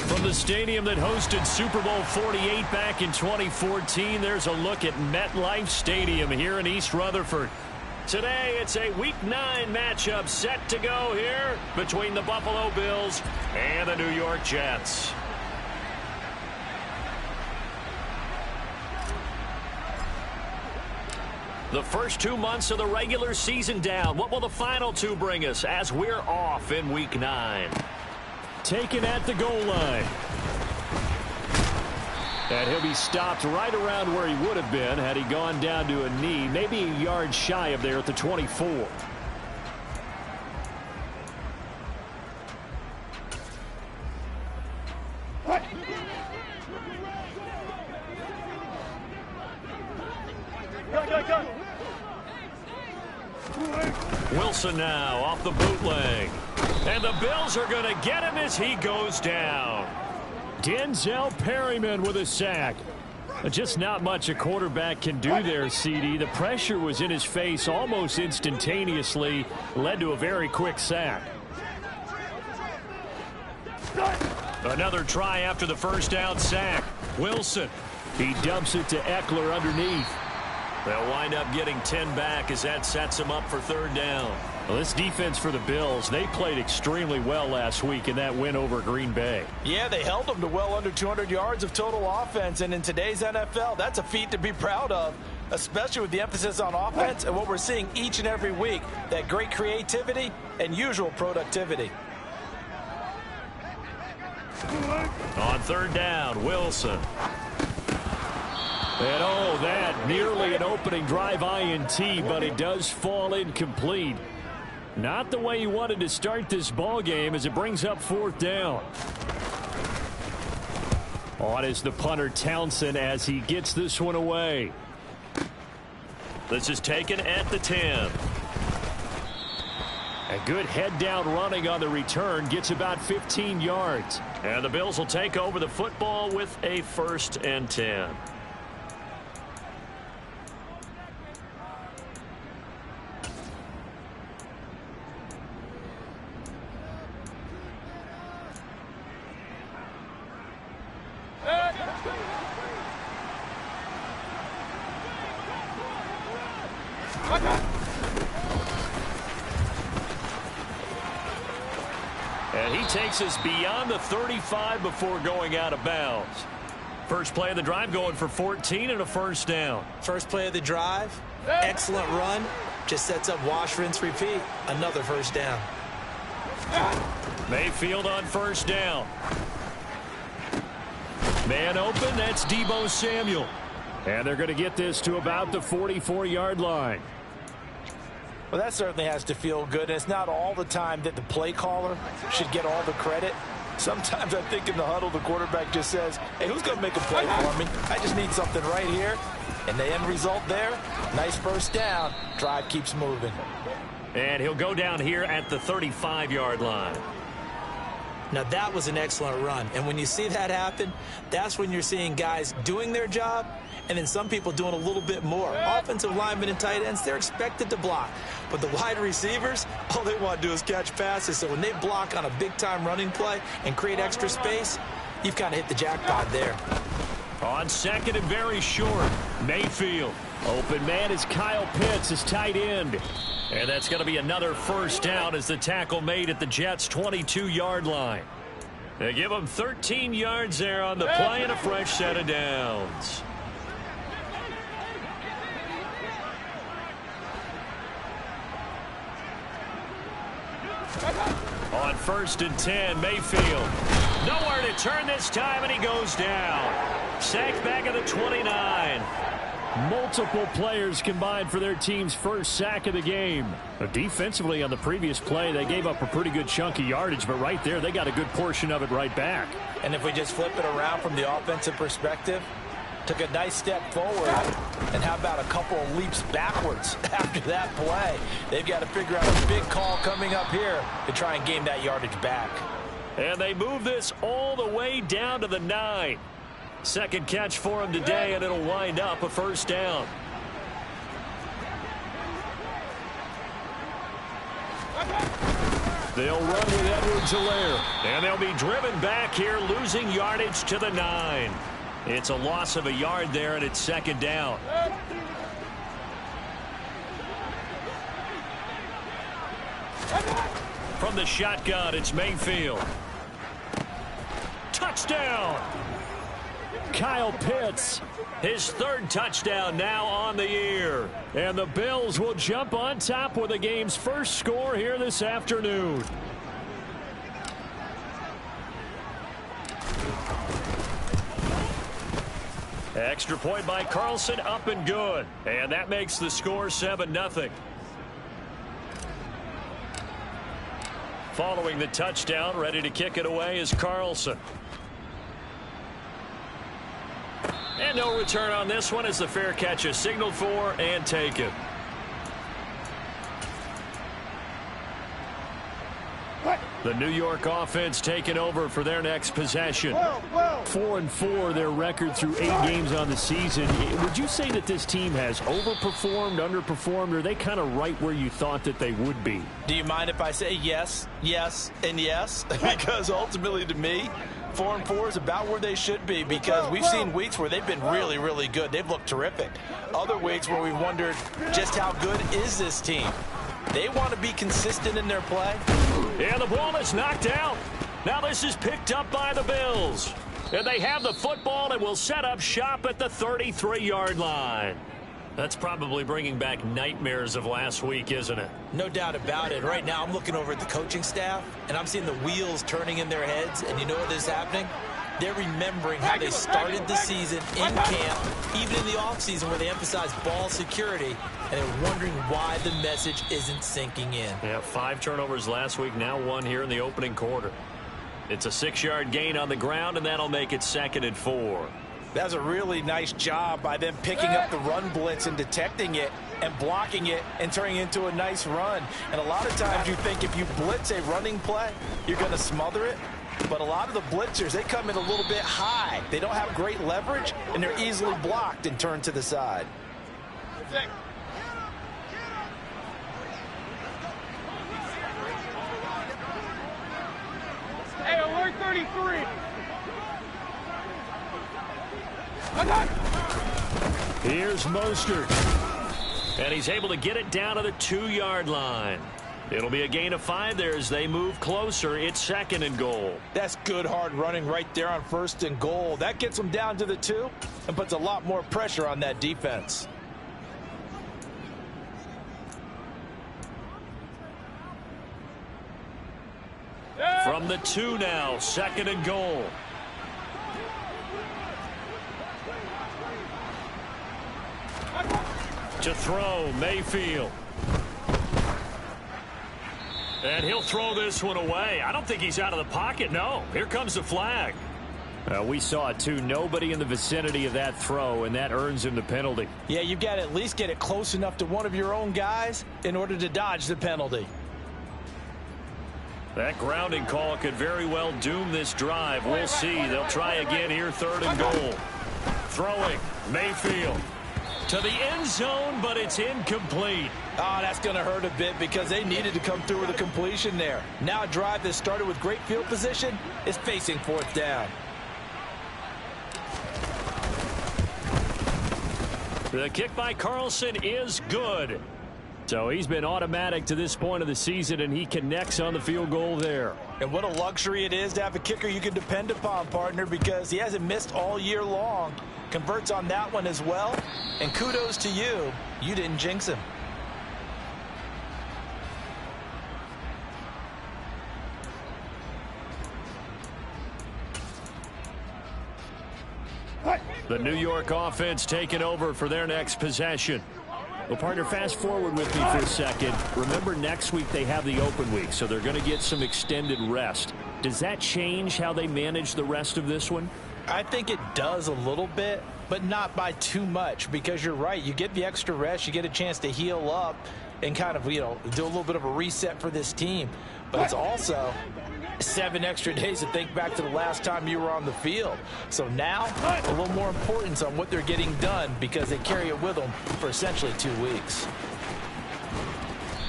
From the stadium that hosted Super Bowl 48 back in 2014, there's a look at MetLife Stadium here in East Rutherford. Today, it's a Week 9 matchup set to go here between the Buffalo Bills and the New York Jets. The first 2 months of the regular season down. What will the final 2 bring us as we're off in Week 9? Taken at the goal line. And he'll be stopped right around where he would have been had he gone down to a knee, maybe a yard shy of there at the 24. Wilson now off the bootleg. And the Bills are going to get him as he goes down. Denzel Perryman with a sack. Just not much a quarterback can do there, CD. The pressure was in his face almost instantaneously. Led to a very quick sack. Another try after the first down sack. Wilson. He dumps it to Eckler underneath. They'll wind up getting 10 back as that sets them up for third down. Well, this defense for the Bills, they played extremely well last week in that win over Green Bay. Yeah, they held them to well under 200 yards of total offense, and in today's NFL, that's a feat to be proud of, especially with the emphasis on offense and what we're seeing each and every week, that great creativity and usual productivity. On third down, Wilson. And oh, that nearly an opening drive INT, but it does fall incomplete. Not the way he wanted to start this ball game as it brings up fourth down. On is the punter Townsend as he gets this one away. This is taken at the 10. A good head down running on the return, gets about 15 yards. And the Bills will take over the football with a 1st and 10. And he takes us beyond the 35 before going out of bounds. First play of the drive going for 14 and a first down. First play of the drive, excellent run. Just sets up wash, rinse, repeat. Another first down. Mayfield on first down. Man open, that's Deebo Samuel. And they're going to get this to about the 44-yard line. Well, that certainly has to feel good. And it's not all the time that the play caller should get all the credit. Sometimes I think in the huddle, the quarterback just says, hey, who's going to make a play for me? I just need something right here. And the end result there, nice first down. Drive keeps moving. And he'll go down here at the 35-yard line. Now, that was an excellent run. And when you see that happen, that's when you're seeing guys doing their job and then some people doing a little bit more. Offensive linemen and tight ends, they're expected to block. But the wide receivers, all they want to do is catch passes. So when they block on a big-time running play and create extra space, you've kind of hit the jackpot there. On second and very short, Mayfield. Open man is Kyle Pitts, his tight end. And that's going to be another first down as the tackle made at the Jets' 22-yard line. They give them 13 yards there on the play and a fresh set of downs. On 1st and 10, Mayfield. Nowhere to turn this time, and he goes down. Sacked back at the 29. Multiple players combined for their team's first sack of the game. Defensively on the previous play, they gave up a pretty good chunk of yardage, but right there, they got a good portion of it right back. And if we just flip it around from the offensive perspective, took a nice step forward, and how about a couple of leaps backwards after that play? They've got to figure out a big call coming up here to try and gain that yardage back. And they move this all the way down to the 9. Second catch for him today, and it'll wind up a first down. They'll run with Edwards-Helaire. And they'll be driven back here, losing yardage to the 9. It's a loss of a yard there, and it's second down. From the shotgun, it's Mayfield. Touchdown! Kyle Pitts, his third touchdown now on the year. And the Bills will jump on top with the game's first score here this afternoon. Extra point by Carlson, up and good. And that makes the score 7-0. Following the touchdown, ready to kick it away is Carlson. And no return on this one as the fair catch is signaled for and taken. The New York offense taking over for their next possession. 4-4 their record through 8 games on the season. Would you say that this team has overperformed, underperformed, or are they kind of right where you thought that they would be? Do you mind if I say yes, yes, and yes? Because ultimately to me, 4-4 is about where they should be, because we've seen weeks where they've been really, really good. They've looked terrific. Other weeks where we've wondered just how good is this team. They want to be consistent in their play. And the ball is knocked out. Now this is picked up by the Bills. And they have the football and will set up shop at the 33-yard line. That's probably bringing back nightmares of last week, isn't it? No doubt about it. Right now I'm looking over at the coaching staff, and I'm seeing the wheels turning in their heads. And you know what is happening? They're remembering how they started the season in camp, even in the offseason where they emphasized ball security, and they're wondering why the message isn't sinking in. Yeah, 5 turnovers last week, now 1 here in the opening quarter. It's a 6-yard gain on the ground, and that'll make it 2nd and 4. That was a really nice job by them picking up the run blitz and detecting it and blocking it and turning it into a nice run. And a lot of times you think if you blitz a running play, you're going to smother it. But a lot of the blitzers, they come in a little bit high. They don't have great leverage, and they're easily blocked and turned to the side. Hey, alert 33. Here's Mostert. And he's able to get it down to the 2-yard line. It'll be a gain of 5 there as they move closer. It's 2nd and goal. That's good hard running right there on 1st and goal. That gets them down to the 2 and puts a lot more pressure on that defense. From the 2 now, 2nd and goal. To throw, Mayfield. And he'll throw this one away. I don't think he's out of the pocket, no. Here comes the flag. We saw it, too. Nobody in the vicinity of that throw, and that earns him the penalty. Yeah, you've got to at least get it close enough to one of your own guys in order to dodge the penalty. That grounding call could very well doom this drive. We'll see. They'll try again here, 3rd and goal. Throwing, Mayfield. To the end zone, but it's incomplete. Oh, that's going to hurt a bit because they needed to come through with a completion there. Now a drive that started with great field position is facing 4th down. The kick by Carlson is good. So he's been automatic to this point of the season, and he connects on the field goal there. And what a luxury it is to have a kicker you can depend upon, partner, because he hasn't missed all year long. Converts on that one as well. And kudos to you. You didn't jinx him. The New York offense taking over for their next possession. Well, partner, fast forward with me for a second. Remember, next week they have the open week, so they're going to get some extended rest. Does that change how they manage the rest of this one? I think it does a little bit, but not by too much, because you're right. You get the extra rest. You get a chance to heal up and kind of, do a little bit of a reset for this team. But it's also 7 extra days to think back to the last time you were on the field. So now, a little more importance on what they're getting done because they carry it with them for essentially 2 weeks.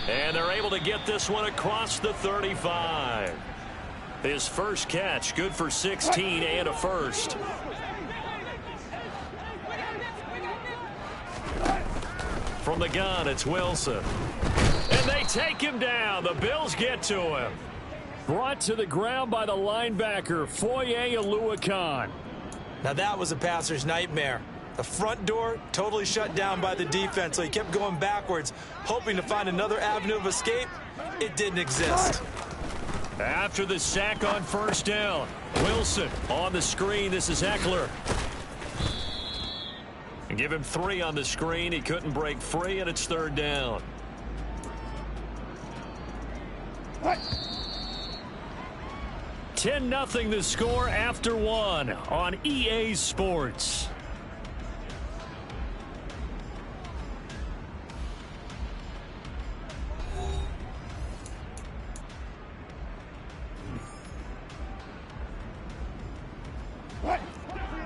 And they're able to get this one across the 35. His first catch, good for 16 and a first. From the gun, it's Wilson. And they take him down. The Bills get to him. Brought to the ground by the linebacker, Foye Oluokun. Now that was a passer's nightmare. The front door totally shut down by the defense, so he kept going backwards, hoping to find another avenue of escape. It didn't exist. After the sack on first down, Wilson on the screen. This is Ekeler. And give him 3 on the screen. He couldn't break free, and it's third down. What? 10-0 the score after 1 on EA Sports.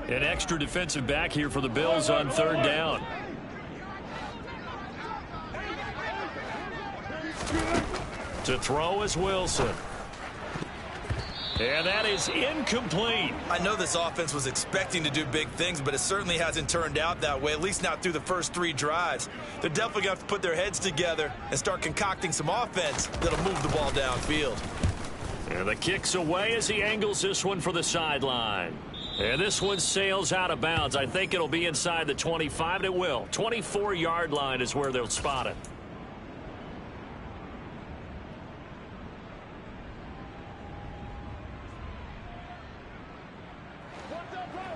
An extra defensive back here for the Bills on third down. To throw is Wilson. And that is incomplete. I know this offense was expecting to do big things, but it certainly hasn't turned out that way, at least not through the first 3 drives. They're definitely going to have to put their heads together and start concocting some offense that'll move the ball downfield. And the kick's away as he angles this one for the sideline. And this one sails out of bounds. I think it'll be inside the 25, and it will. 24-yard line is where they'll spot it.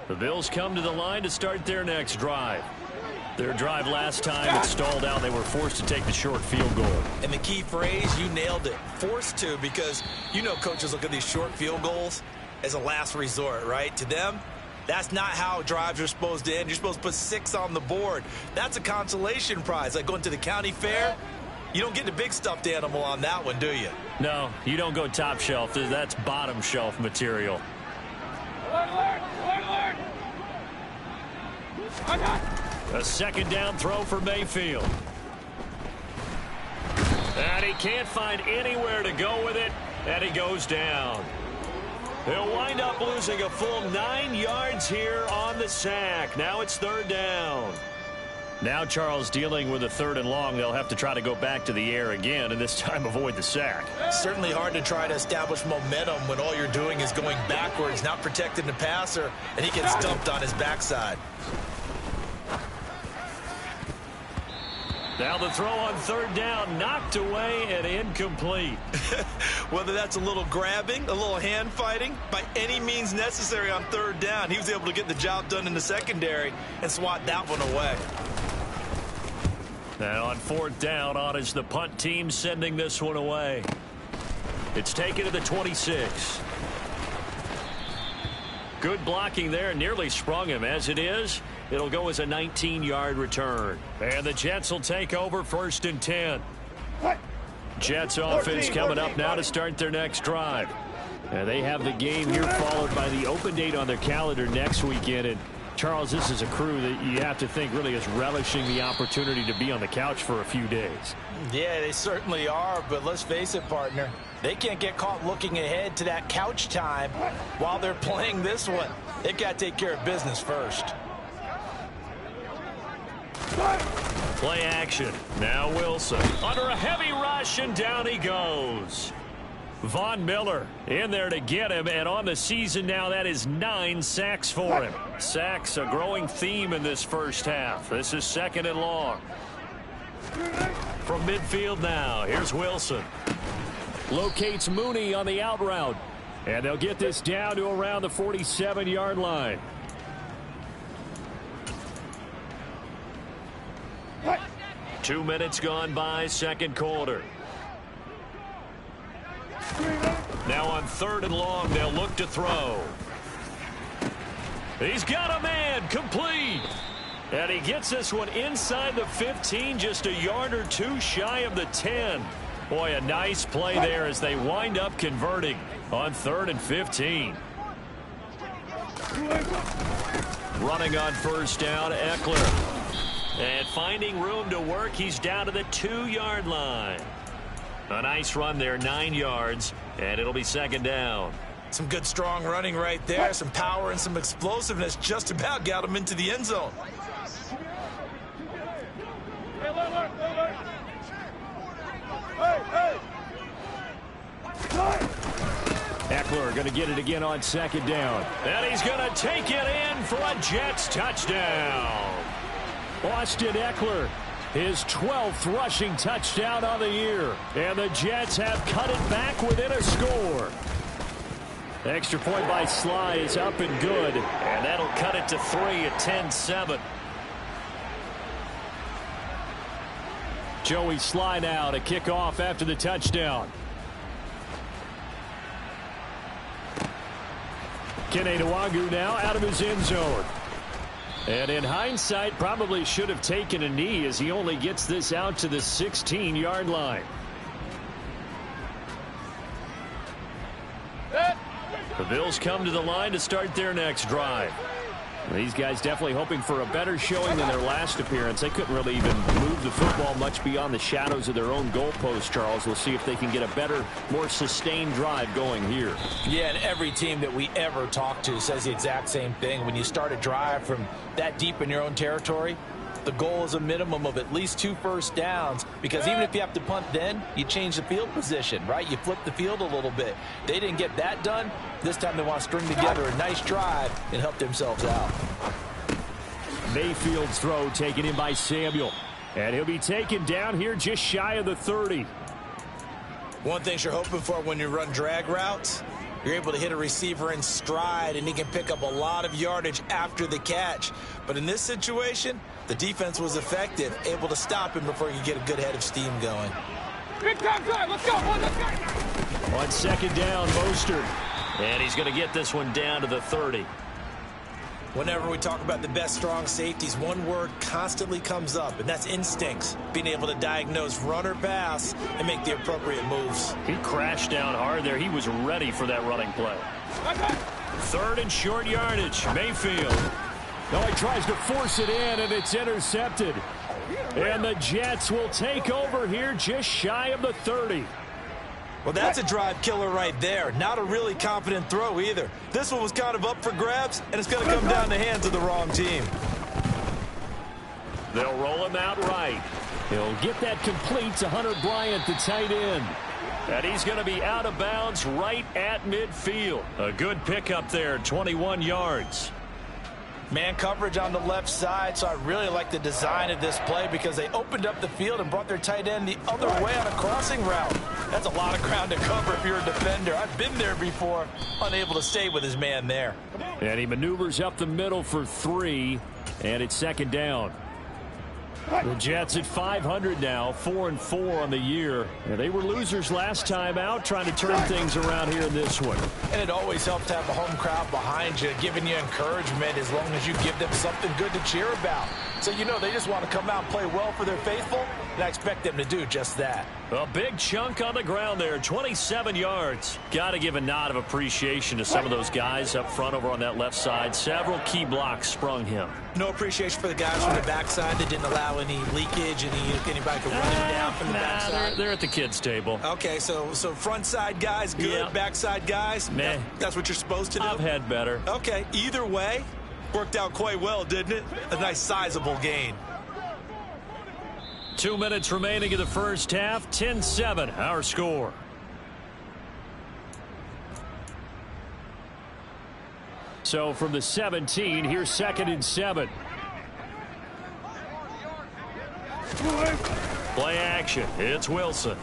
The Bills come to the line to start their next drive. Their drive last time, it stalled out. They were forced to take the short field goal. And the key phrase, you nailed it. Forced to, because you know coaches look at these short field goals as a last resort, right? To them, that's not how drives are supposed to end. You're supposed to put 6 on the board. That's a consolation prize. Like going to the county fair, you don't get the big stuffed animal on that one, do you? No, you don't go top shelf. That's bottom shelf material. Alert! A second down throw for Mayfield. And he can't find anywhere to go with it, and he goes down. They'll wind up losing a full 9 yards here on the sack. Now it's third down. Now Charles dealing with a 3rd and long. They'll have to try to go back to the air again, and this time avoid the sack. Certainly hard to try to establish momentum when all you're doing is going backwards, not protecting the passer, and he gets dumped on his backside. Now the throw on third down, knocked away and incomplete. Whether that's a little grabbing, a little hand fighting, by any means necessary on third down, he was able to get the job done in the secondary and swat that one away. Now on fourth down, on is the punt team sending this one away. It's taken to the 26. Good blocking there, nearly sprung him. As it is, it'll go as a 19-yard return. And the Jets will take over 1st and 10. Jets offense coming up now to start their next drive. And they have the game here followed by the open date on their calendar next weekend. And Charles, this is a crew that you have to think really is relishing the opportunity to be on the couch for a few days. Yeah, they certainly are, but let's face it, partner. They can't get caught looking ahead to that couch time while they're playing this one. They've got to take care of business first. Play action. Now Wilson under a heavy rush, and down he goes. Von Miller in there to get him, and on the season now that is 9 sacks for him. Sacks a growing theme in this first half. This is 2nd and long. From midfield now, here's Wilson. Locates Mooney on the out route. And they'll get this down to around the 47-yard line. What? 2 minutes gone by, second quarter. Now on 3rd and long, they'll look to throw. He's got a man, complete. And he gets this one inside the 15, just a yard or 2 shy of the 10. Boy, a nice play there as they wind up converting on 3rd and 15. Running on first down, Ekeler. And finding room to work, he's down to the 2-yard line. A nice run there, 9 yards, and it'll be second down. Some good, strong running right there. Some power and some explosiveness just about got him into the end zone. Eckler going to get it again on second down. And he's going to take it in for a Jets touchdown. Austin Eckler, his 12th rushing touchdown on the year. And the Jets have cut it back within a score. The extra point by Sly is up and good. And that'll cut it to 3 at 10-7. Joey Sly now to kick off after the touchdown. Kene Nwangwu now out of his end zone. And in hindsight, probably should have taken a knee as he only gets this out to the 16-yard line. The Bills come to the line to start their next drive. These guys definitely hoping for a better showing than their last appearance. They couldn't really even move the football much beyond the shadows of their own goalpost, Charles. We'll see if they can get a better, more sustained drive going here. Yeah, and every team that we ever talk to says the exact same thing. When you start a drive from that deep in your own territory, the goal is a minimum of at least 2 first downs, because even if you have to punt then, you change the field position, right? You flip the field a little bit. They didn't get that done. This time they want to string together a nice drive and help themselves out. Mayfield's throw taken in by Samuel. And he'll be taken down here just shy of the 30. One thing you're hoping for when you run drag routes, you're able to hit a receiver in stride, and he can pick up a lot of yardage after the catch. But in this situation, the defense was effective, able to stop him before you get a good head of steam going. Big time drive. Let's go. Let's go. On second down, Mostert. And he's going to get this one down to the 30. Whenever we talk about the best strong safeties, one word constantly comes up, and that's instincts. Being able to diagnose run or pass and make the appropriate moves. He crashed down hard there. He was ready for that running play. Third and short yardage. Mayfield. No, he tries to force it in, and it's intercepted. And the Jets will take over here just shy of the 30. Well, that's a drive killer right there. Not a really confident throw either. This one was kind of up for grabs, and it's going to come down the hands of the wrong team. They'll roll him out right. He'll get that complete to Hunter Bryant, the tight end. And he's going to be out of bounds right at midfield. A good pickup there, 21 yards. Man coverage on the left side, so I really like the design of this play because they opened up the field and brought their tight end the other way on a crossing route. That's a lot of ground to cover if you're a defender. I've been there before, unable to stay with his man there. And he maneuvers up the middle for 3, and it's second down. The Jets at 500 now, 4-4 on the year. And they were losers last time out, trying to turn things around here in this one. And it always helps to have the home crowd behind you, giving you encouragement as long as you give them something good to cheer about. So you know they just want to come out and play well for their faithful, and I expect them to do just that. A big chunk on the ground there, 27 yards. Got to give a nod of appreciation to some of those guys up front over on that left side. Several key blocks sprung him. No appreciation for the guys from the backside that didn't allow any leakage, anybody could run him down from the backside. They're at the kids' table. Okay, so front side guys good, yeah. Backside guys, meh. That's what you're supposed to do? I've had better. Okay, either way, worked out quite well, didn't it? A nice sizable gain. 2 minutes remaining in the first half, 10-7, our score. So from the 17, here's 2nd and 7. Play action. It's Wilson.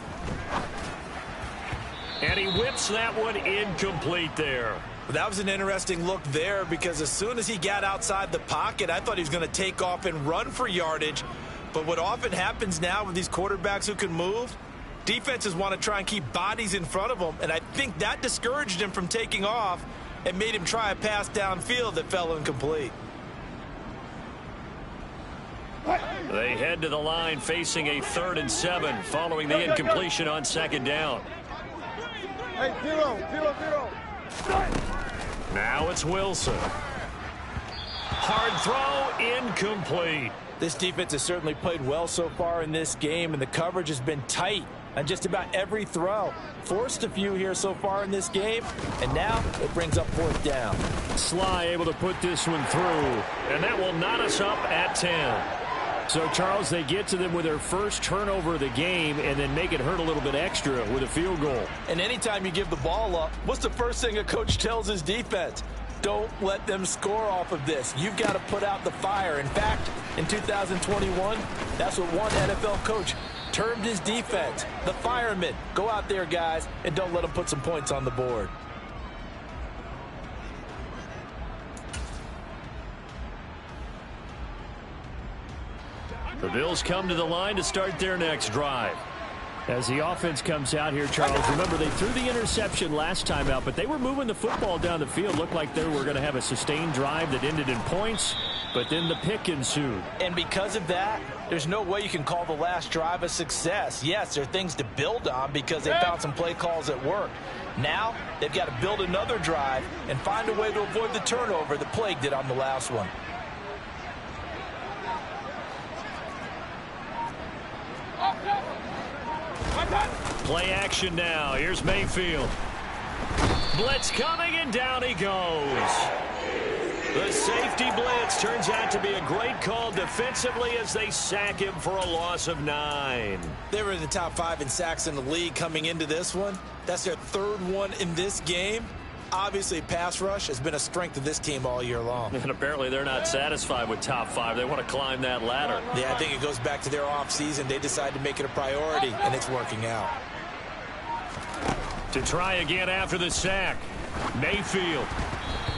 And he whips that one incomplete there. That was an interesting look there because as soon as he got outside the pocket, I thought he was going to take off and run for yardage. But what often happens now with these quarterbacks who can move, defenses want to try and keep bodies in front of them. And I think that discouraged him from taking off and made him try a pass downfield that fell incomplete. They head to the line facing a 3rd and 7 following the incompletion on 2nd down. Hey, 0-0-0. Now it's Wilson. Hard throw, incomplete. This defense has certainly played well so far in this game, and the coverage has been tight. on just about every throw. Forced a few here so far in this game, and now it brings up 4th down. Sly able to put this one through, and that will knot us up at 10. So, Charles, they get to them with their first turnover of the game and then make it hurt a little bit extra with a field goal. And anytime you give the ball up, what's the first thing a coach tells his defense? Don't let them score off of this. You've got to put out the fire. In fact, in 2021, that's what one NFL coach termed his defense. The firemen. Go out there, guys, and don't let them put some points on the board. The Bills come to the line to start their next drive. As the offense comes out here, Charles, remember they threw the interception last time out, but they were moving the football down the field. Looked like they were going to have a sustained drive that ended in points, but then the pick ensued. And because of that, there's no way you can call the last drive a success. Yes, there are things to build on because they found some play calls that work. Now, they've got to build another drive and find a way to avoid the turnover that plagued it on the last one. Play action now. Here's Mayfield. Blitz coming, and down he goes. The safety blitz turns out to be a great call defensively as they sack him for a loss of 9. They were in the top 5 in sacks in the league coming into this one. That's their 3rd one in this game. Obviously, pass rush has been a strength of this team all year long. And apparently they're not satisfied with top 5. They want to climb that ladder. Yeah, I think it goes back to their offseason. They decided to make it a priority, and it's working out. To try again after the sack, Mayfield.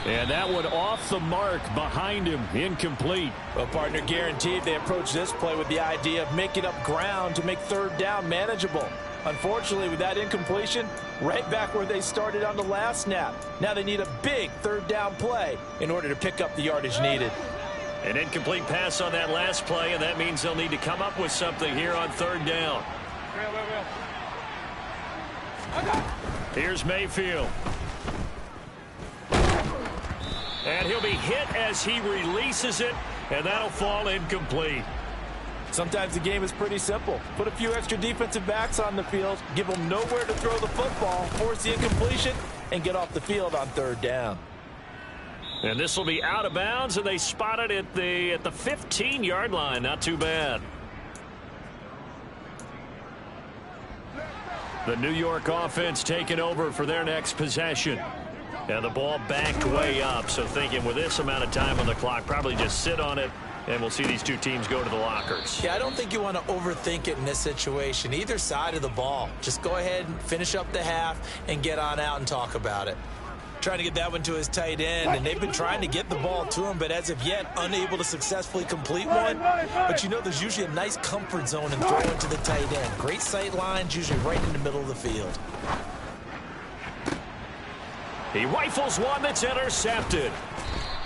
And that one off the mark behind him, incomplete. Well, partner, guaranteed they approach this play with the idea of making up ground to make 3rd down manageable. Unfortunately, with that incompletion, right back where they started on the last snap. Now they need a big 3rd down play in order to pick up the yardage needed. An incomplete pass on that last play, and that means they'll need to come up with something here on 3rd down. Here's Mayfield. And he'll be hit as he releases it, and that'll fall incomplete. Sometimes the game is pretty simple. Put a few extra defensive backs on the field, give them nowhere to throw the football, force the incompletion, and get off the field on 3rd down. And this will be out of bounds, and they spot it at the 15-yard line. Not too bad. The New York offense taking over for their next possession. And the ball backed way up, so thinking with this amount of time on the clock, probably just sit on it, and we'll see these two teams go to the lockers. Yeah, I don't think you want to overthink it in this situation. Either side of the ball. Just go ahead and finish up the half and get on out and talk about it. Trying to get that one to his tight end, and they've been trying to get the ball to him, but as of yet, unable to successfully complete one. But you know there's usually a nice comfort zone in throwing to the tight end. Great sight lines, usually right in the middle of the field. He rifles one that's intercepted.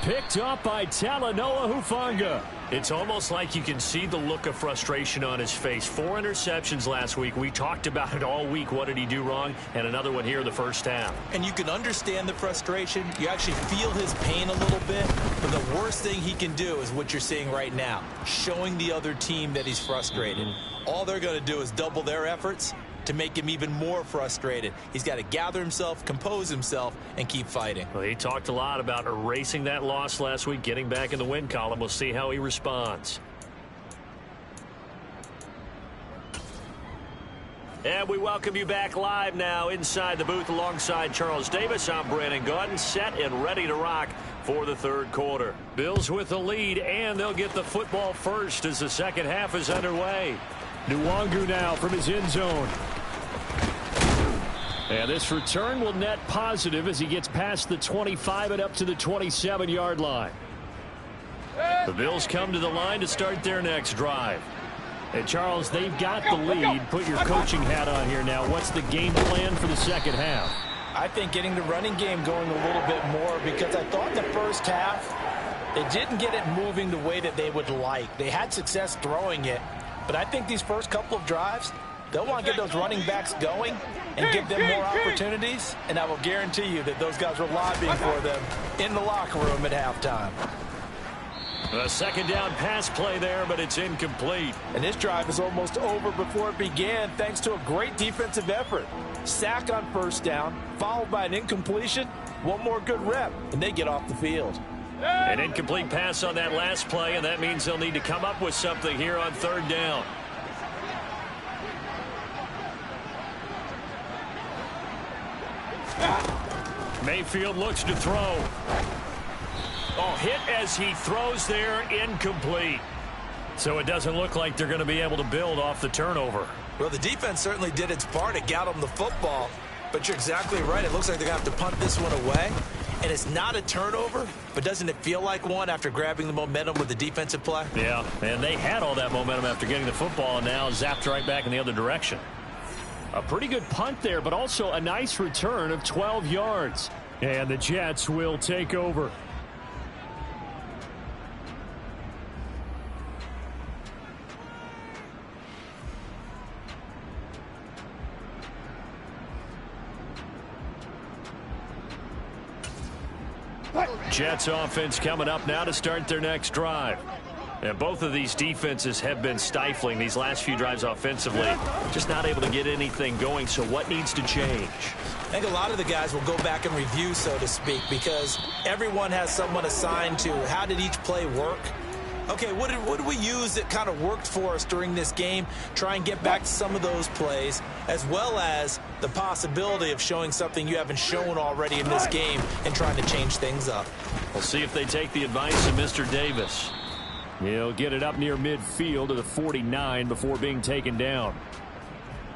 Picked up by Talanoa Hufanga. It's almost like you can see the look of frustration on his face. 4 interceptions last week. We talked about it all week. What did he do wrong? And another one here in the first half. And you can understand the frustration. You actually feel his pain a little bit. But the worst thing he can do is what you're seeing right now, showing the other team that he's frustrated. All they're going to do is double their efforts to make him even more frustrated. He's got to gather himself, compose himself, and keep fighting. Well, he talked a lot about erasing that loss last week, getting back in the win column. We'll see how he responds. And we welcome you back live now inside the booth alongside Charles Davis. I'm Brandon Gaudin, set and ready to rock for the 3rd quarter. Bills with the lead, and they'll get the football first as the second half is underway. Nwangu now from his end zone. And this return will net positive as he gets past the 25 and up to the 27-yard line. The Bills come to the line to start their next drive. And, Charles, they've got the lead. Put your coaching hat on here now. What's the game plan for the second half? I think getting the running game going a little bit more, because I thought the first half they didn't get it moving the way that they would like. They had success throwing it. But I think these first couple of drives, they'll want to get those running backs going and give them more opportunities. And I will guarantee you that those guys were lobbying for them in the locker room at halftime. A second down pass play there, but it's incomplete. And this drive is almost over before it began thanks to a great defensive effort. Sack on first down, followed by an incompletion. One more good rep, and they get off the field. An incomplete pass on that last play, and that means they'll need to come up with something here on third down. Mayfield looks to throw. Oh, hit as he throws there, incomplete. So it doesn't look like they're going to be able to build off the turnover. Well, the defense certainly did its part to get them the football, but you're exactly right. It looks like they're going to have to punt this one away. And it's not a turnover, but doesn't it feel like one after grabbing the momentum with the defensive play? Yeah, and they had all that momentum after getting the football and now zapped right back in the other direction. A pretty good punt there, but also a nice return of 12 yards. And the Jets will take over. Jets offense coming up now to start their next drive. And both of these defenses have been stifling these last few drives offensively. Just not able to get anything going, so what needs to change? I think a lot of the guys will go back and review, so to speak, because everyone has someone assigned to how did each play work. Okay, what did we use that kind of worked for us during this game? Try and get back to some of those plays, as well as the possibility of showing something you haven't shown already in this game and trying to change things up. We'll see if they take the advice of Mr. Davis. He'll get it up near midfield to the 49 before being taken down.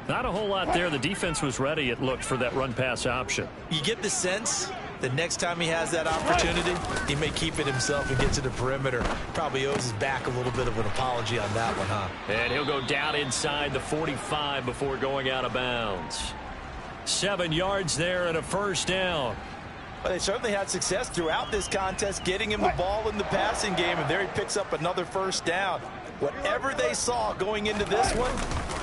Not a whole lot there. The defense was ready, it looked, for that run-pass option. You get the sense that next time he has that opportunity, he may keep it himself and get to the perimeter. Probably owes his back a little bit of an apology on that one, huh? And he'll go down inside the 45 before going out of bounds. 7 yards there and a first down. Well, they certainly had success throughout this contest getting him the ball in the passing game, and there he picks up another first down. Whatever they saw going into this one,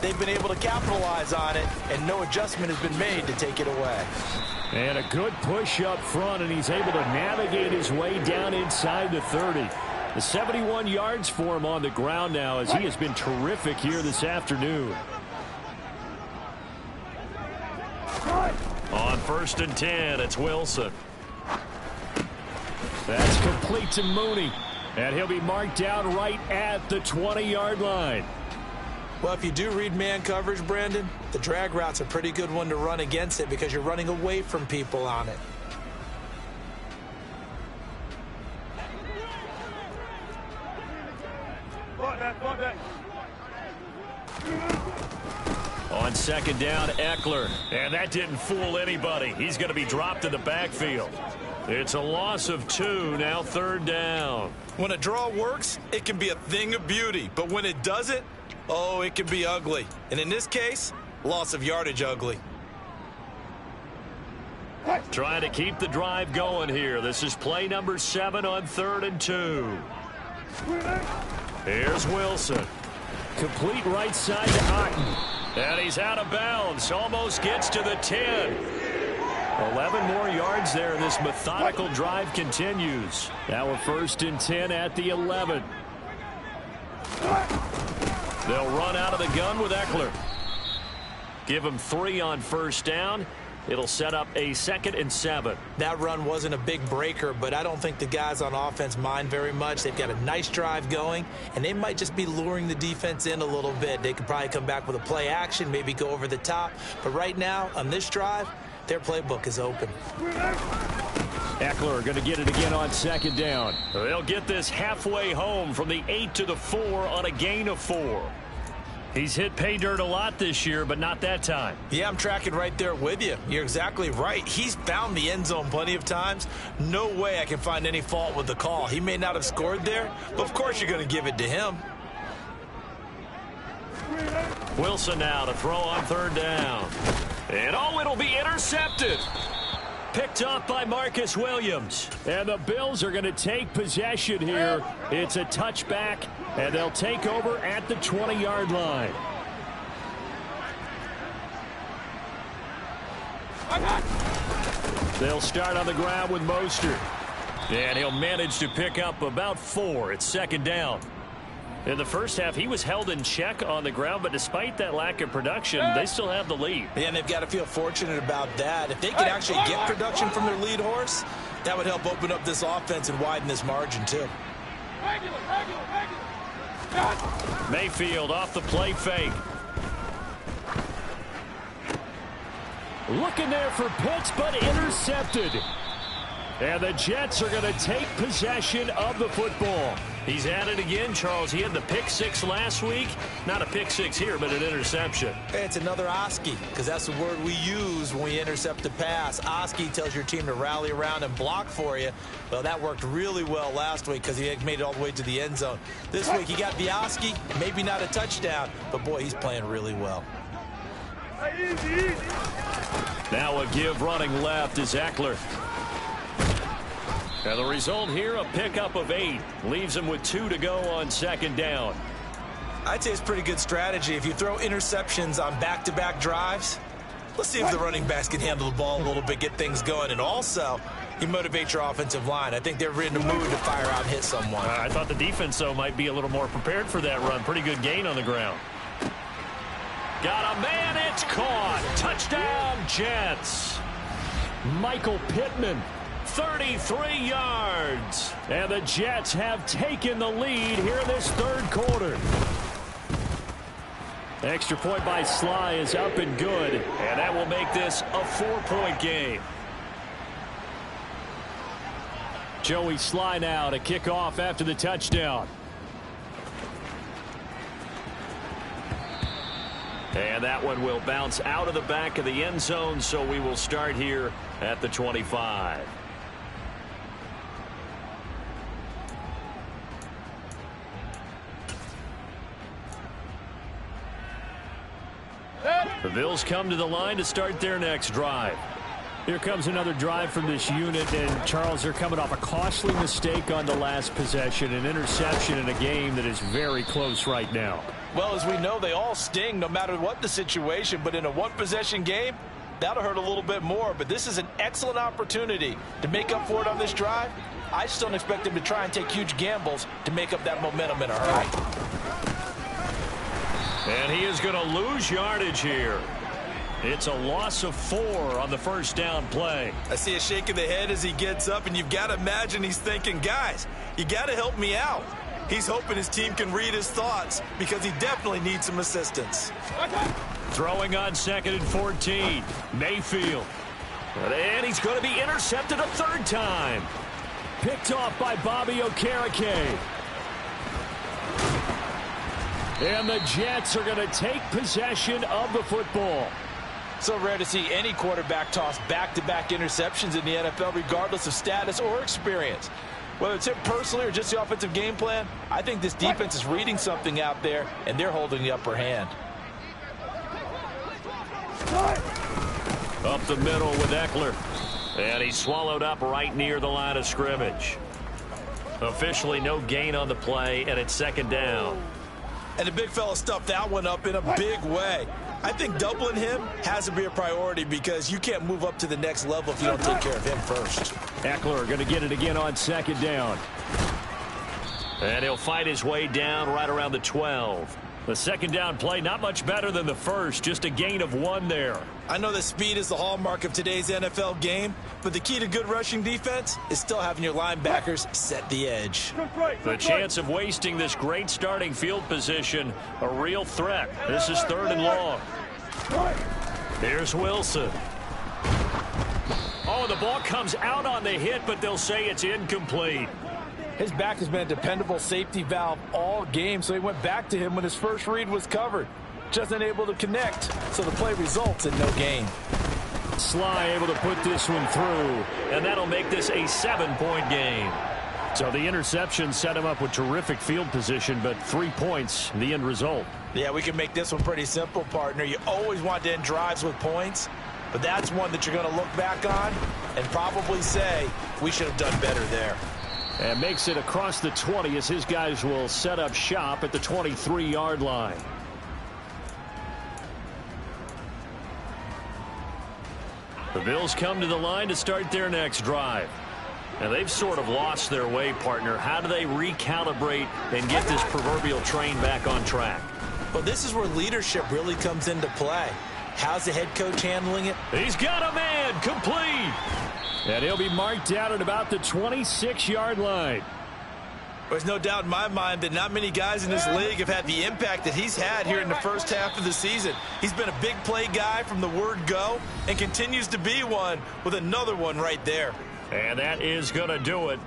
they've been able to capitalize on it, and no adjustment has been made to take it away. And a good push up front, and he's able to navigate his way down inside the 30. The 71 yards for him on the ground now, as he has been terrific here this afternoon. On 1st and 10, it's Wilson. That's complete to Mooney. And he'll be marked down right at the 20-yard line. Well, if you do read man coverage, Brandon, the drag route's a pretty good one to run against it because you're running away from people on it. On 2nd down, Eckler. And that didn't fool anybody. He's going to be dropped in the backfield. It's a loss of 2, now 3rd down. When a draw works, it can be a thing of beauty. But when it doesn't, oh, it can be ugly. And in this case, loss of yardage ugly. Trying to keep the drive going here. This is play number 7 on 3rd and 2. Here's Wilson. Complete right side to Otten. And he's out of bounds. Almost gets to the 10. 11 more yards there. This methodical drive continues. Now a 1st and 10 at the 11. They'll run out of the gun with Eckler. Give him 3 on 1st down. It'll set up a 2nd and 7. That run wasn't a big breaker, but I don't think the guys on offense mind very much. They've got a nice drive going, and they might just be luring the defense in a little bit. They could probably come back with a play action, maybe go over the top. But right now, on this drive, their playbook is open. Eckler going to get it again on 2nd down. They'll get this halfway home from the 8 to the 4 on a gain of 4. He's hit pay dirt a lot this year, but not that time. Yeah, I'm tracking right there with you. You're exactly right. He's found the end zone plenty of times. No way I can find any fault with the call. He may not have scored there, but of course you're going to give it to him. Wilson now to throw on 3rd down. And oh, it'll be intercepted. Picked up by Marcus Williams. And the Bills are going to take possession here. It's a touchback, and they'll take over at the 20-yard line. They'll start on the ground with Mostert. And he'll manage to pick up about 4. It's second down. In the first half, he was held in check on the ground, but despite that lack of production, they still have the lead. Yeah, and they've got to feel fortunate about that. If they could actually get production from their lead horse, that would help open up this offense and widen this margin, too. Mayfield off the play fake. Looking there for Pitts, but intercepted. And the Jets are going to take possession of the football. He's at it again, Charles. He had the pick 6 last week. Not a pick 6 here, but an interception. It's another Oski, because that's the word we use when we intercept a pass. Oski tells your team to rally around and block for you. Well, that worked really well last week because he made it all the way to the end zone. This week he got the Oski, maybe not a touchdown, but boy, he's playing really well. Now a give running left is Eckler. And the result here, a pickup of 8. Leaves him with 2 to go on second down. I'd say it's pretty good strategy. If you throw interceptions on back-to-back drives, let's see if the running backs can handle the ball a little bit, get things going. And also, you motivate your offensive line. I think they're in the mood to fire out and hit someone. I thought the defense, though, might be a little more prepared for that run. Pretty good gain on the ground. Got a man, it's caught. Touchdown, Jets. Michael Pittman. 33 yards. And the Jets have taken the lead here in this third quarter. Extra point by Sly is up and good. And that will make this a 4-point game. Joey Sly now to kick off after the touchdown. And that one will bounce out of the back of the end zone, so we will start here at the 25. The Bills come to the line to start their next drive. Here comes another drive from this unit, and Charles, they're coming off a costly mistake on the last possession, an interception in a game that is very close right now. Well, as we know, they all sting no matter what the situation, but in a one-possession game, that'll hurt a little bit more. But this is an excellent opportunity to make up for it on this drive. I just don't expect them to try and take huge gambles to make up that momentum in a hurry. And he is going to lose yardage here. It's a loss of 4 on the first down play. I see a shake of the head as he gets up, and you've got to imagine he's thinking, guys, you got to help me out. He's hoping his team can read his thoughts because he definitely needs some assistance. Throwing on 2nd and 14. Mayfield. And he's going to be intercepted a 3rd time. Picked off by Bobby Okereke. And the Jets are going to take possession of the football. So rare to see any quarterback toss back-to-back interceptions in the NFL, regardless of status or experience. Whether it's him personally or just the offensive game plan, I think this defense is reading something out there, and they're holding the upper hand. Up the middle with Eckler. And he's swallowed up right near the line of scrimmage. Officially no gain on the play, and it's 2nd down. And the big fella stuffed that one up in a big way. I think doubling him has to be a priority because you can't move up to the next level if you don't take care of him first. Eckler going to get it again on 2nd down. And he'll fight his way down right around the 12. The 2nd down play not much better than the first, just a gain of 1 there. I know that speed is the hallmark of today's NFL game, but the key to good rushing defense is still having your linebackers set the edge. The chance of wasting this great starting field position, a real threat. This is 3rd and long. Here's Wilson. Oh, the ball comes out on the hit, but they'll say it's incomplete. His back has been a dependable safety valve all game, so he went back to him when his first read was covered. Just unable to connect, so the play results in no gain. Sly able to put this one through, and that'll make this a 7-point game. So the interception set him up with terrific field position, but 3 points, the end result. Yeah, we can make this one pretty simple, partner. You always want to end drives with points, but that's one that you're going to look back on and probably say, we should have done better there. And makes it across the 20 as his guys will set up shop at the 23-yard line. The Bills come to the line to start their next drive. Now, they've sort of lost their way, partner. How do they recalibrate and get this proverbial train back on track? Well, this is where leadership really comes into play. How's the head coach handling it? He's got a man complete. And he'll be marked out at about the 26-yard line. There's no doubt in my mind that not many guys in this league have had the impact that he's had here in the first half of the season. He's been a big play guy from the word go and continues to be one with another one right there. And that is going to do it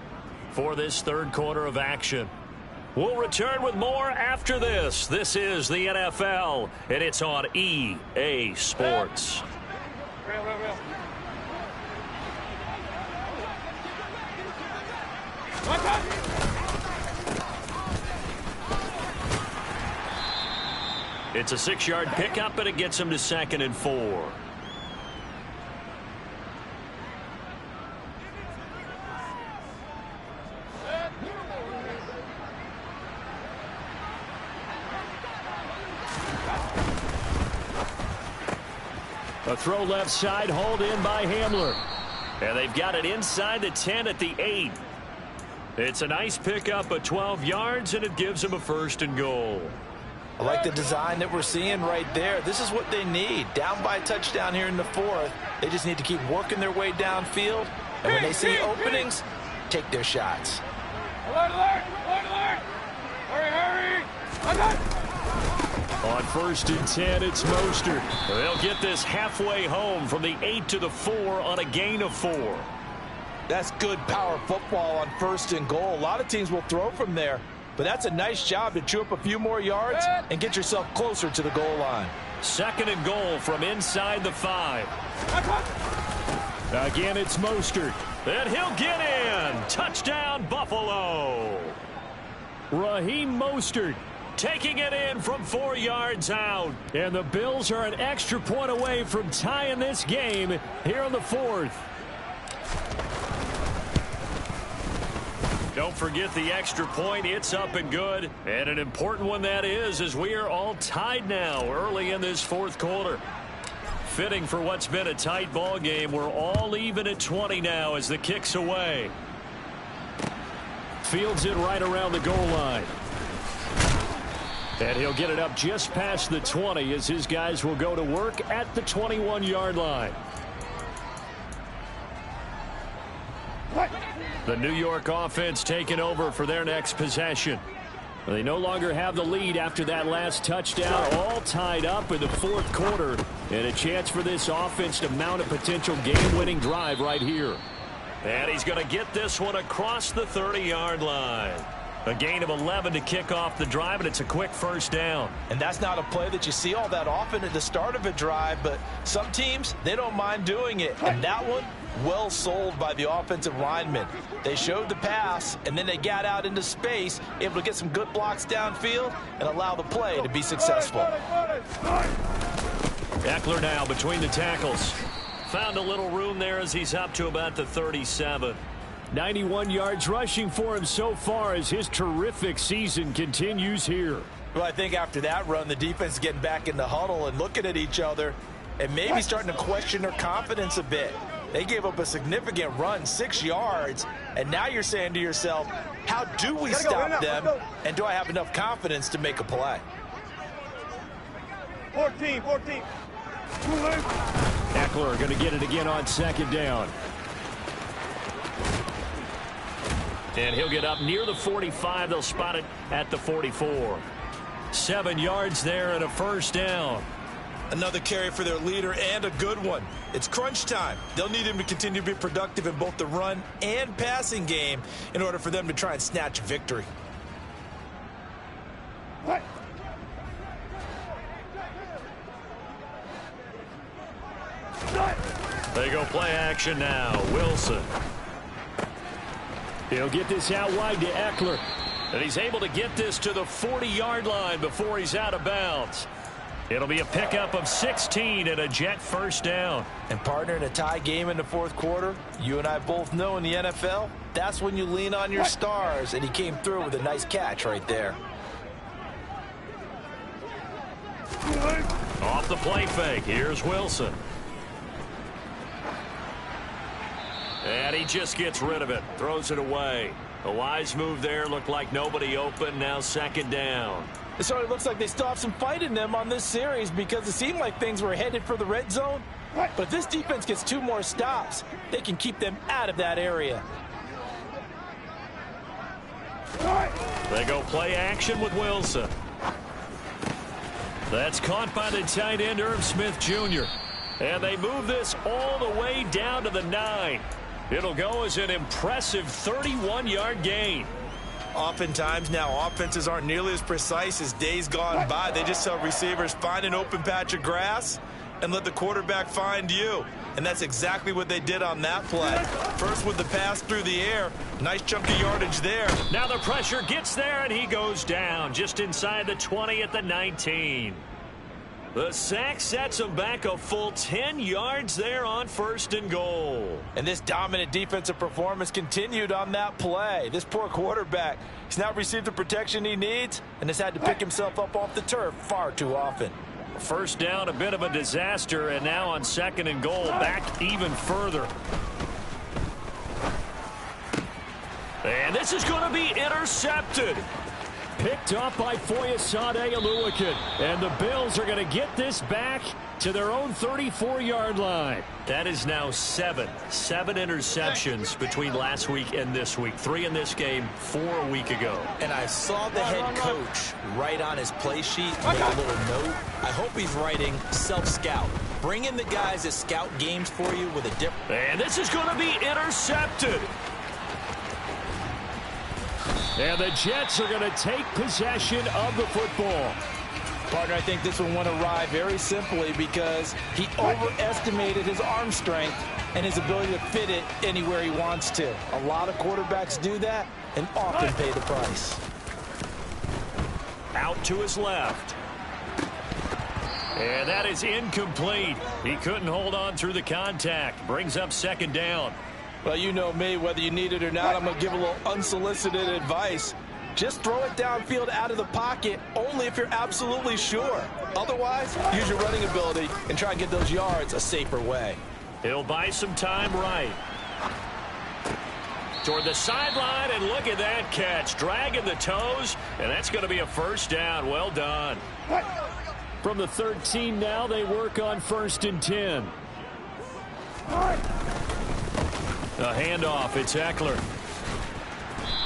for this third quarter of action. We'll return with more after this. This is the NFL, and it's on EA Sports. Real. It's a 6-yard pickup, and it gets him to 2nd and 4. A throw left side, hauled in by Hamler. And they've got it inside the 10 at the 8. It's a nice pickup of 12 yards, and it gives them a 1st and goal. I like the design that we're seeing right there. This is what they need. Down by a touchdown here in the 4th. They just need to keep working their way downfield. And when they see openings, take their shots. Alert! Hurry! On 1st and 10, it's Mostert. They'll get this halfway home from the 8 to the 4 on a gain of 4. That's good power football on 1st and goal. A lot of teams will throw from there, but that's a nice job to chew up a few more yards and get yourself closer to the goal line. 2nd and goal from inside the 5. Again, it's Mostert. And he'll get in. Touchdown, Buffalo. Raheem Mostert taking it in from 4 yards out. And the Bills are an extra point away from tying this game here in the 4th. Don't forget the extra point. It's up and good. And an important one that is, as we are all tied now early in this 4th quarter. Fitting for what's been a tight ball game. We're all even at 20 now as the kick's away. Fields it right around the goal line. And he'll get it up just past the 20 as his guys will go to work at the 21-yard line. The New York offense taking over for their next possession. They no longer have the lead after that last touchdown, all tied up in the 4th quarter, and a chance for this offense to mount a potential game-winning drive right here. And he's going to get this one across the 30-yard line. A gain of 11 to kick off the drive, and it's a quick 1st down. And that's not a play that you see all that often at the start of a drive, but some teams, they don't mind doing it. And that one, well sold by the offensive lineman. They showed the pass, and then they got out into space, able to get some good blocks downfield and allow the play to be successful. Eckler now between the tackles. Found a little room there as he's up to about the 37. 91 yards rushing for him so far as his terrific season continues here. Well, I think after that run, the defense is getting back in the huddle and looking at each other and maybe starting to question their confidence a bit. They gave up a significant run, 6 yards, and now you're saying to yourself, how do we stop them, and do I have enough confidence to make a play? 14. Eckler going to get it again on 2nd down. And he'll get up near the 45. They'll spot it at the 44. 7 yards there and a 1st down. Another carry for their leader and a good one. It's crunch time. They'll need him to continue to be productive in both the run and passing game in order for them to try and snatch victory. They go play action now. Wilson. He'll get this out wide to Eckler. And he's able to get this to the 40-yard line before he's out of bounds. It'll be a pickup of 16 and a Jet 1st down. And partner, in a tie game in the 4th quarter, you and I both know in the NFL, that's when you lean on your stars, and he came through with a nice catch right there. Off the play fake, here's Wilson. And he just gets rid of it, throws it away. A wise move there, looked like nobody open, now second down. It certainly looks like they still have some fight in them on this series because it seemed like things were headed for the red zone. But if this defense gets 2 more stops, they can keep them out of that area. They go play action with Wilson. That's caught by the tight end, Irv Smith Jr. And they move this all the way down to the 9. It'll go as an impressive 31-yard gain. Oftentimes now, offenses aren't nearly as precise as days gone by. They just tell receivers, find an open patch of grass and let the quarterback find you. And that's exactly what they did on that play. First with the pass through the air. Nice chunk of yardage there. Now the pressure gets there, and he goes down just inside the 20 at the 19. The sack sets him back a full 10 yards there on 1st and goal. And this dominant defensive performance continued on that play. This poor quarterback, he's not received the protection he needs and has had to pick himself up off the turf far too often. First down, a bit of a disaster, and now on 2nd and goal, back even further. And this is going to be intercepted. Picked up by Foyesade Oluokun. And the Bills are going to get this back to their own 34-yard line. That is now 7 interceptions between last week and this week. 3 in this game, 4 a week ago. And I saw the head coach write on his play sheet, make a little note. I hope he's writing self-scout. Bring in the guys that scout games for you with a different... And this is going to be intercepted. And the Jets are going to take possession of the football. Partner, I think this one went awry very simply because he overestimated his arm strength and his ability to fit it anywhere he wants to. A lot of quarterbacks do that and often pay the price. Out to his left. And that is incomplete. He couldn't hold on through the contact. Brings up 2nd down. Well, you know me, whether you need it or not, I'm going to give a little unsolicited advice. Just throw it downfield out of the pocket only if you're absolutely sure. Otherwise, use your running ability and try and get those yards a safer way. He'll buy some time right. Toward the sideline, and look at that catch. Dragging the toes, and that's going to be a 1st down. Well done. From the 13 now, they work on 1st and 10. A handoff, it's Eckler.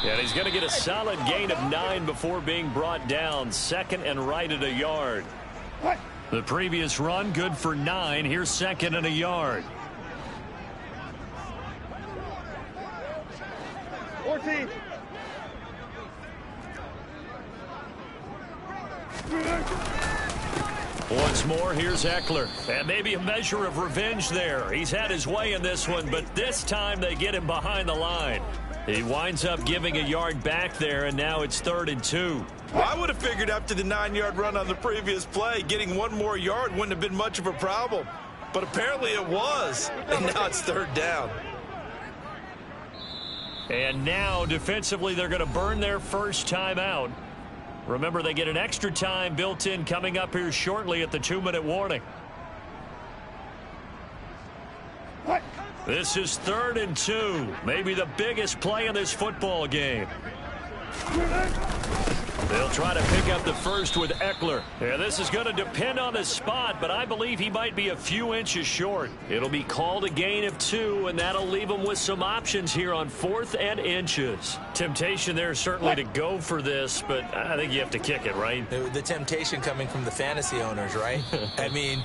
And he's going to get a solid gain of 9 before being brought down. 2nd and right at a yard. The previous run, good for 9. Here's 2nd and a yard. 14. Once more, here's Eckler. And maybe a measure of revenge there. He's had his way in this one, but this time they get him behind the line. He winds up giving a yard back there, and now it's 3rd and 2. Well, I would have figured after the 9-yard run on the previous play, getting 1 more yard wouldn't have been much of a problem. But apparently it was, and now it's 3rd down. And now, defensively, they're going to burn their first timeout. Remember, they get an extra time built in coming up here shortly at the 2-minute warning. This is 3rd and 2. Maybe the biggest play in this football game. They'll try to pick up the first with Eckler. Yeah, this is going to depend on the spot, but I believe he might be a few inches short. It'll be called a gain of 2, and that'll leave him with some options here on 4th and inches. Temptation there certainly to go for this, but I think you have to kick it, right? The temptation coming from the fantasy owners, right? I mean,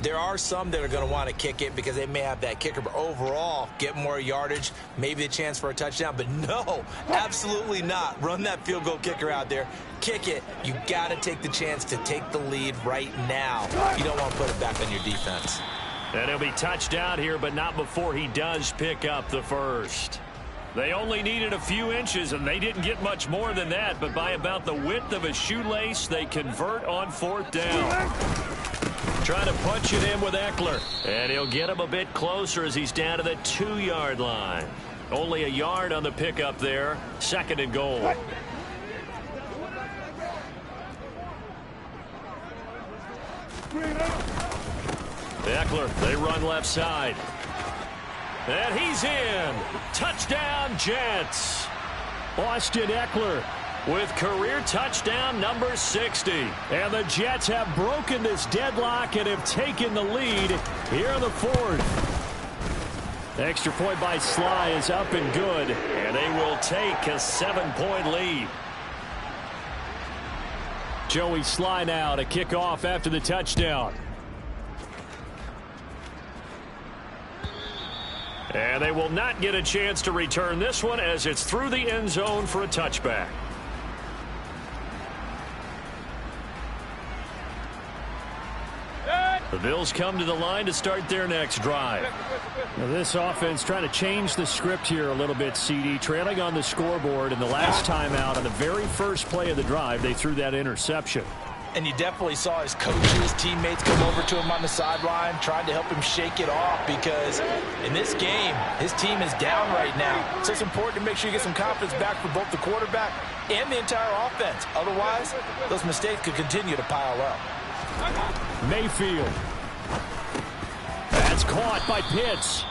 there are some that are going to want to kick it because they may have that kicker, but overall, get more yardage, maybe a chance for a touchdown. But no, absolutely not. Run that field goal kicker out there. Kick it. You got to take the chance to take the lead right now. You don't want to put it back on your defense. And he'll be touched out here, but not before he does pick up the first. They only needed a few inches, and they didn't get much more than that, but by about the width of a shoelace, they convert on 4th down. Trying to punch it in with Eckler. And he'll get him a bit closer as he's down to the 2-yard line. Only a yard on the pickup there. 2nd and goal. Eckler, they run left side. And he's in. Touchdown, Jets. Austin Ekeler with career touchdown number 60. And the Jets have broken this deadlock and have taken the lead here in the fourth. Extra point by Sly is up and good, and they will take a 7-point lead. Joey Sly now to kick off after the touchdown. And they will not get a chance to return this one as it's through the end zone for a touchback. The Bills come to the line to start their next drive. Now this offense trying to change the script here a little bit, CD. Trailing on the scoreboard in the last time out on the very first play of the drive, they threw that interception. And you definitely saw his coaches, teammates come over to him on the sideline, trying to help him shake it off because in this game, his team is down right now. So it's important to make sure you get some confidence back for both the quarterback and the entire offense. Otherwise, those mistakes could continue to pile up. Mayfield. That's caught by Pitts.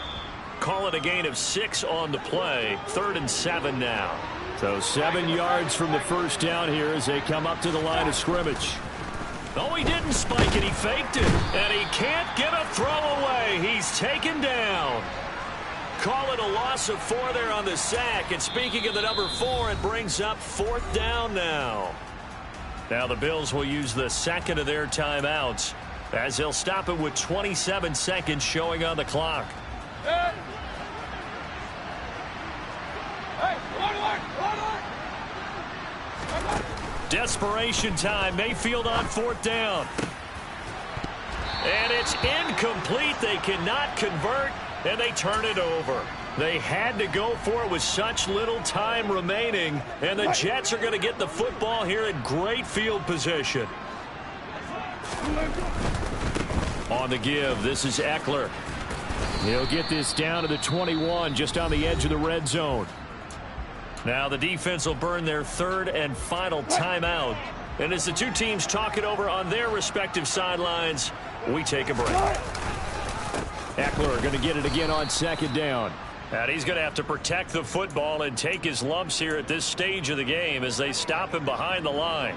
Call it a gain of 6 on the play. 3rd and 7 now. So 7 yards from the first down here as they come up to the line of scrimmage. Oh, he didn't spike it. He faked it. And he can't get a throw away. He's taken down. Call it a loss of 4 there on the sack. And speaking of the number 4, it brings up 4th down now. Now the Bills will use the second of their timeouts as they'll stop it with 27 seconds showing on the clock. Desperation time. Mayfield on 4th down. And it's incomplete. They cannot convert, and they turn it over. They had to go for it with such little time remaining, and the Jets are going to get the football here in great field position. On the give, this is Ekeler. He'll get this down to the 21, just on the edge of the red zone. Now the defense will burn their 3rd and final timeout. And as the two teams talk it over on their respective sidelines, we take a break. Ekeler going to get it again on 2nd down. And he's going to have to protect the football and take his lumps here at this stage of the game as they stop him behind the line.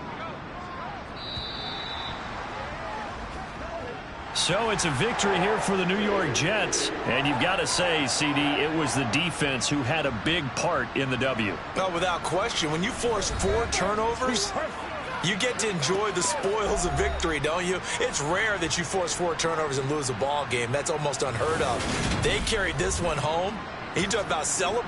So it's a victory here for the New York Jets. And you've got to say, CD, it was the defense who had a big part in the W. No, without question. When you force 4 turnovers, you get to enjoy the spoils of victory, don't you? It's rare that you force 4 turnovers and lose a ball game. That's almost unheard of. They carried this one home. He talked about celebrating.